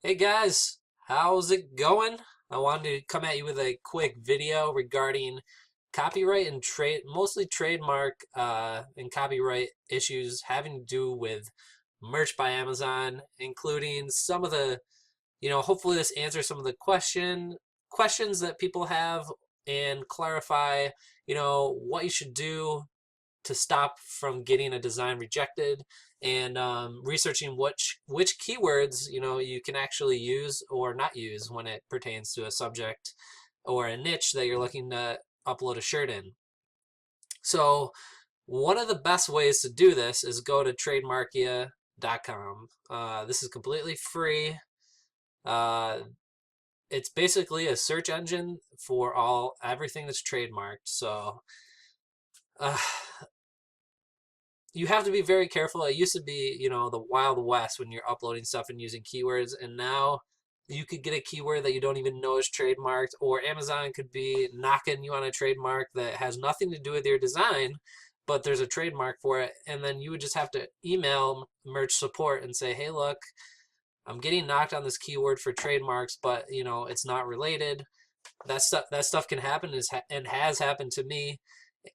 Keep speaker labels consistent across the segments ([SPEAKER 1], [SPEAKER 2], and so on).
[SPEAKER 1] Hey guys, how's it going? I wanted to come at you with a quick video regarding copyright and mostly trademark and copyright issues having to do with merch by Amazon, including some of the, hopefully this answers some of the questions that people have and clarify, what you should do to stop from getting a design rejected and researching which keywords you can actually use or not use when it pertains to a subject or a niche that you're looking to upload a shirt in. So one of the best ways to do this is go to trademarkia.com. This is completely free. Uh, it's basically a search engine for everything that's trademarked. So uh, you have to be very careful. It used to be, the Wild West when you're uploading stuff and using keywords, and now you could get a keyword that you don't even know is trademarked, or Amazon could be knocking you on a trademark that has nothing to do with your design, but there's a trademark for it, and then you would just have to email merch support and say, hey, look, I'm getting knocked on this keyword for trademarks, but it's not related. That stuff can happen and has happened to me,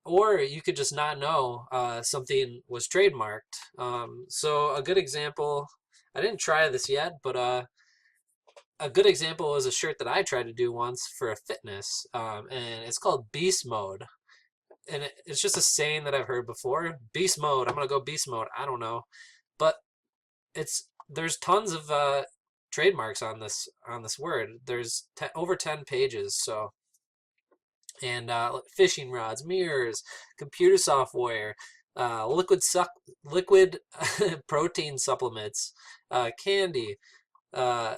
[SPEAKER 1] or you could just not know something was trademarked. So a good example, I didn't try this yet, but a good example was a shirt that I tried to do once for a fitness, and it's called Beast Mode. And it's just a saying that I've heard before. Beast Mode. I'm gonna go Beast Mode. I don't know, but there's tons of trademarks on this word. There's over 10 pages, so and fishing rods, mirrors, computer software, liquid protein supplements, candy, uh,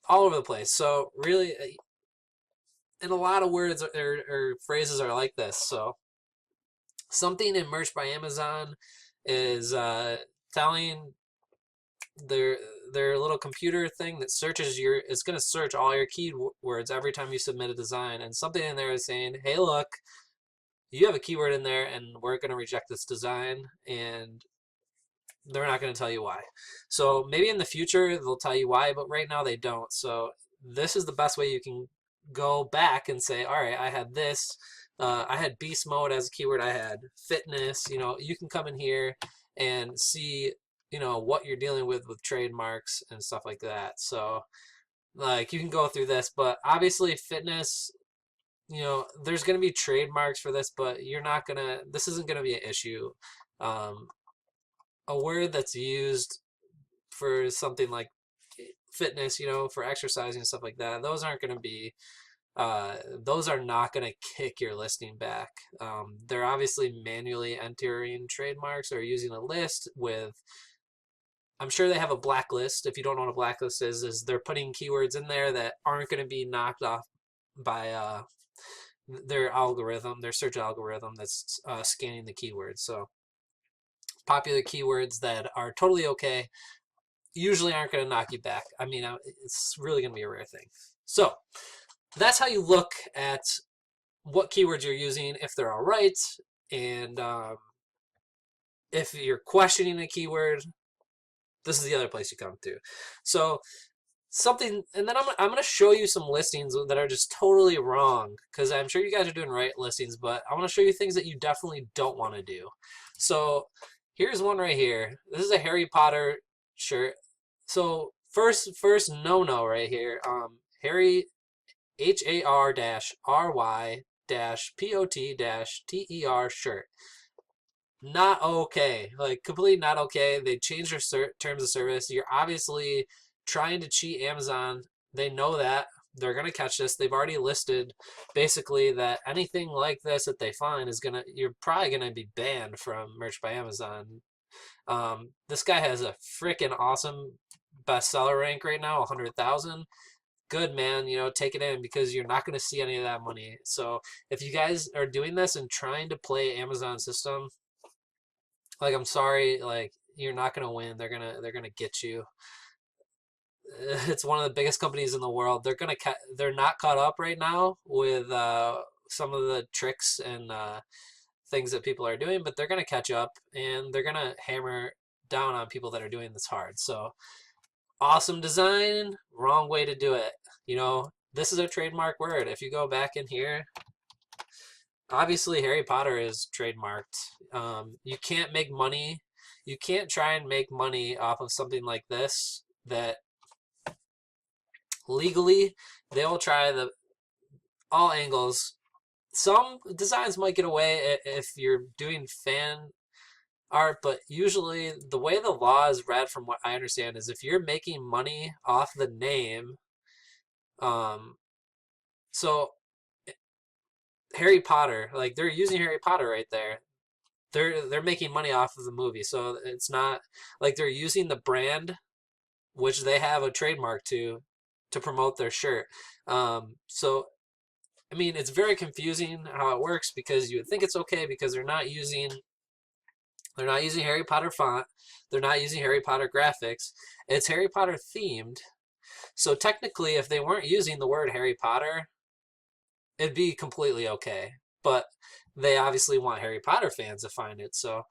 [SPEAKER 1] all over the place. So really, and a lot of words or phrases are like this. So something in Merch by Amazon is telling their their little computer thing that searches it's going to search all your keywords every time you submit a design, and something in there is saying, hey, look, you have a keyword in there and we're going to reject this design, and they're not going to tell you why. So maybe in the future they'll tell you why, but right now they don't. So this is the best way you can go back and say, all right, I had this, I had beast mode as a keyword, I had fitness. You can come in here and see what you're dealing with trademarks and stuff like that. So like you can go through this, but obviously fitness, there's going to be trademarks for this, but this isn't going to be an issue. um, a word that's used for something like fitness, for exercising and stuff like that, those are not going to kick your listing back. They're obviously manually entering trademarks or using a list with, I'm sure they have a blacklist. If you don't know what a blacklist is they're putting keywords in there that aren't going to be knocked off by their search algorithm that's scanning the keywords. So popular keywords that are totally okay usually aren't going to knock you back. I mean, it's really going to be a rare thing. So that's how you look at what keywords you're using, if they're all right, and if you're questioning a keyword, this is the other place you come to. So and then I'm going to show you some listings that are just totally wrong, because I'm sure you guys are doing right listings, but I want to show you things that you definitely don't want to do. So here's one right here. This is a Harry Potter shirt. So first no right here. Harry HAR-RY-POT-TER shirt. Not okay. Like completely not okay. They changed their terms of service. You're obviously trying to cheat Amazon. They know that. They're gonna catch this. They've already listed basically that anything like this that they find you're probably gonna be banned from Merch by Amazon. This guy has a freaking awesome bestseller rank right now, 100,000. Good, man. Take it in, because you're not going to see any of that money. So if you guys are doing this and trying to play Amazon system, like, I'm sorry, like, you're not going to win. They're gonna get you. It's one of the biggest companies in the world. They're not caught up right now with some of the tricks and things that people are doing, but they're going to catch up, and they're going to hammer down on people that are doing this hard. So Awesome design, wrong way to do it. You know, this is a trademark word. If you go back in here, obviously Harry Potter is trademarked. You can't make money. You can't try and make money off of something like this that legally they will try the all angles. Some designs might get away if you're doing fan art, but usually the way the law is read, from what I understand, is if you're making money off the name, um, so Harry Potter, like they're using Harry Potter right there. They're making money off of the movie, so it's not like they're using the brand, which they have a trademark to promote their shirt. So I mean, it's very confusing how it works because you would think it's okay because they're not using Harry Potter font, they're not using Harry Potter graphics. It's Harry Potter themed. So technically, if they weren't using the word Harry Potter, it'd be completely okay. But they obviously want Harry Potter fans to find it, so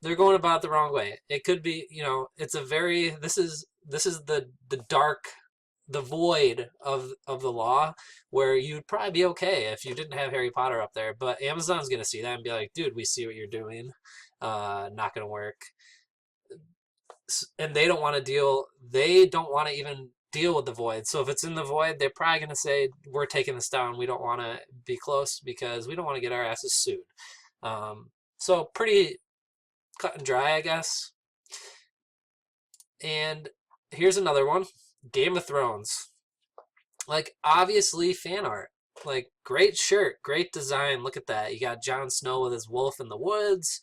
[SPEAKER 1] they're going about it the wrong way. It could be, it's a very this is the dark, the void of the law, where you'd probably be okay if you didn't have Harry Potter up there. But Amazon's gonna see that and be like, dude, we see what you're doing. Not gonna work. And they don't want to deal. They don't want to even deal with the void. So if it's in the void, they're probably gonna say, we're taking this down. We don't want to be close because we don't want to get our asses sued. So pretty cut and dry, I guess. And here's another one. Game of Thrones. Like, obviously fan art. Like, great shirt, great design. Look at that. You got Jon Snow with his wolf in the woods.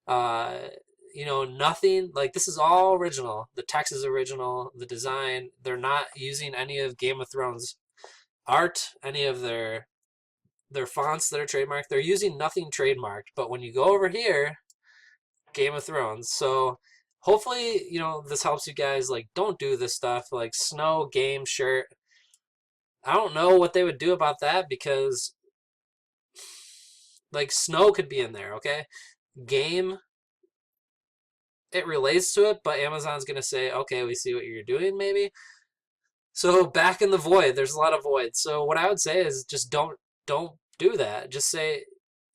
[SPEAKER 1] Uh, nothing like this is all original. The text is original. The design. They're not using any of Game of Thrones art, any of their fonts that are trademarked. They're using nothing trademarked. But when you go over here, Game of Thrones. So hopefully, this helps you guys. Like, don't do this stuff. Like Snow game shirt. I don't know what they would do about that because, like, Snow could be in there, okay? Game, it relates to it, but Amazon's going to say, okay, we see what you're doing, maybe. So back in the void, there's a lot of void. So what I would say is just don't do that. Just say,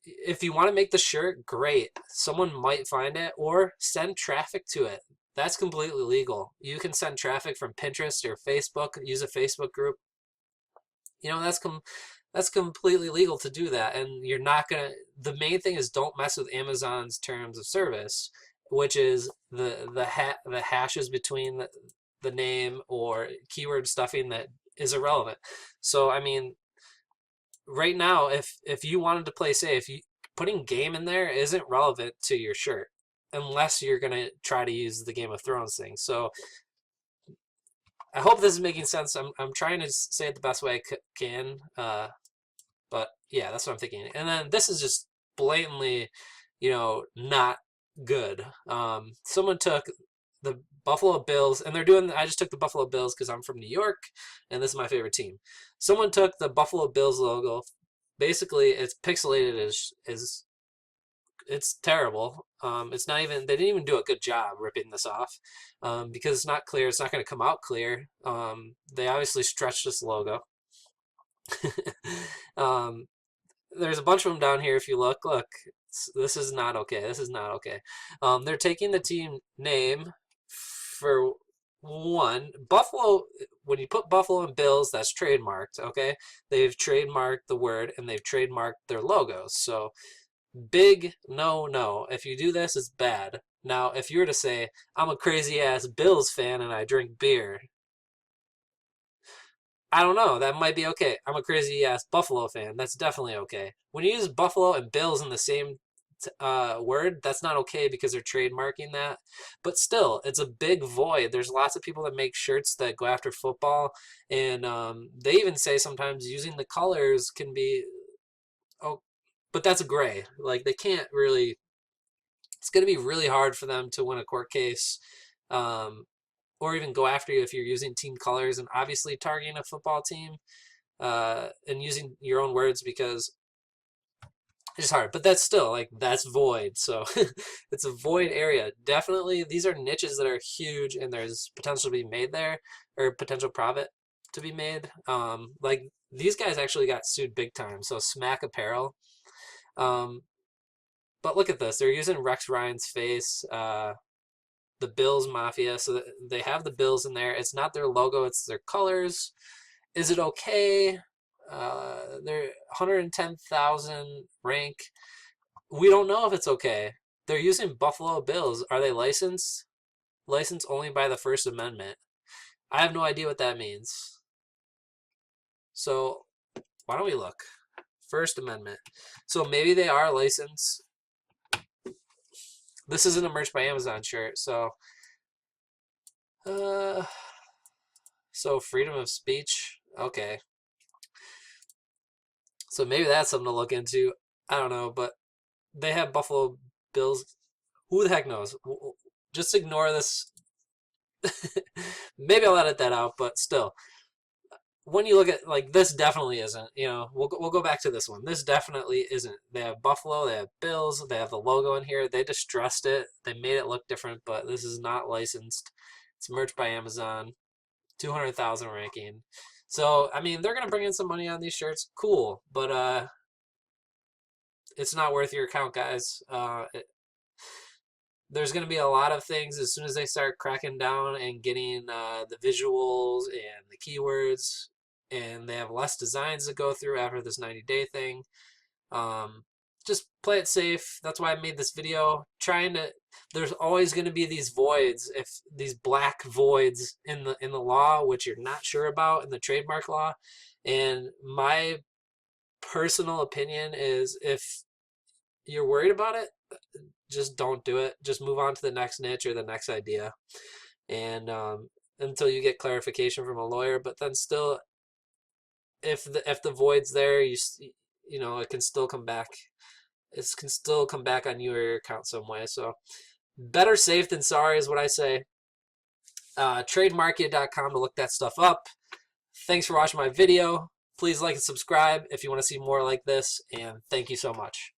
[SPEAKER 1] if you want to make the shirt, great. Someone might find it, or send traffic to it. That's completely legal. You can send traffic from Pinterest or Facebook, use a Facebook group. That's completely legal to do that, and you're not gonna. The main thing is don't mess with Amazon's terms of service, which is the hashes between the name or keyword stuffing that is irrelevant. So I mean, right now, if you wanted to play safe, putting game in there isn't relevant to your shirt unless you're gonna try to use the Game of Thrones thing. So I hope this is making sense. I'm trying to say it the best way I can. But yeah, that's what I'm thinking. And then this is just blatantly, not good. Someone took the Buffalo Bills, and I just took the Buffalo Bills because I'm from New York, and this is my favorite team. Someone took the Buffalo Bills logo. Basically, it's pixelated as it's terrible. It's not even, they didn't even do a good job ripping this off because it's not clear. It's not going to come out clear. They obviously stretched this logo. um, there's a bunch of them down here. If you look, this is not okay. This is not okay. They're taking the team name for one. Buffalo, when you put Buffalo and Bills, that's trademarked, okay? They've trademarked the word and they've trademarked their logos. So big no. If you do this, it's bad. Now, if you were to say, I'm a crazy ass Bills fan and I drink beer, I don't know. That might be okay. I'm a crazy ass Buffalo fan. That's definitely okay. When you use Buffalo and Bills in the same word, that's not okay because they're trademarking that. But still, it's a big void. There's lots of people that make shirts that go after football, and they even say sometimes using the colors can be, oh, but that's gray. Like they can't really. It's going to be really hard for them to win a court case. Or even go after you if you're using team colors and obviously targeting a football team and using your own words, because It's hard, but that's still like that's void. So it's a void area. Definitely, these are niches that are huge, and there's potential to be made there, or potential profit to be made. Like these guys actually got sued big time. So Smack Apparel. Um, but look at this. They're using Rex Ryan's face. The Bills Mafia. So they have the Bills in there. It's not their logo. It's their colors. Is it okay? They're 110,000 rank. We don't know if it's okay. They're using Buffalo Bills. Are they licensed? Licensed only by the First Amendment. I have no idea what that means. So why don't we look? First Amendment. So maybe they are licensed. This isn't a Merch by Amazon shirt. Uh, so freedom of speech. Okay. So maybe that's something to look into. I don't know, but they have Buffalo Bills. Who the heck knows? Just ignore this. Maybe I'll edit that out, but still, when you look at like this, definitely isn't. You know, we'll go back to this one. This definitely isn't. They have Buffalo, they have Bills, they have the logo in here. They distressed it. They made it look different, but this is not licensed. It's Merch by Amazon, 200,000 ranking. So I mean, they're gonna bring in some money on these shirts. Cool, but it's not worth your account, guys. There's going to be a lot of things as soon as they start cracking down and getting the visuals and the keywords, and they have less designs to go through after this 90-day thing. Just play it safe. That's why I made this video. There's always going to be these voids, if these black voids in the law, which you're not sure about in the trademark law. And my personal opinion is, if you're worried about it, just don't do it. Just move on to the next niche or the next idea, and until you get clarification from a lawyer. But then still, if the void's there, you know it can still come back. It can still come back on you or your account some way. So better safe than sorry is what I say. Trademarkia.com to look that stuff up. Thanks for watching my video. Please like and subscribe if you want to see more like this, and thank you so much.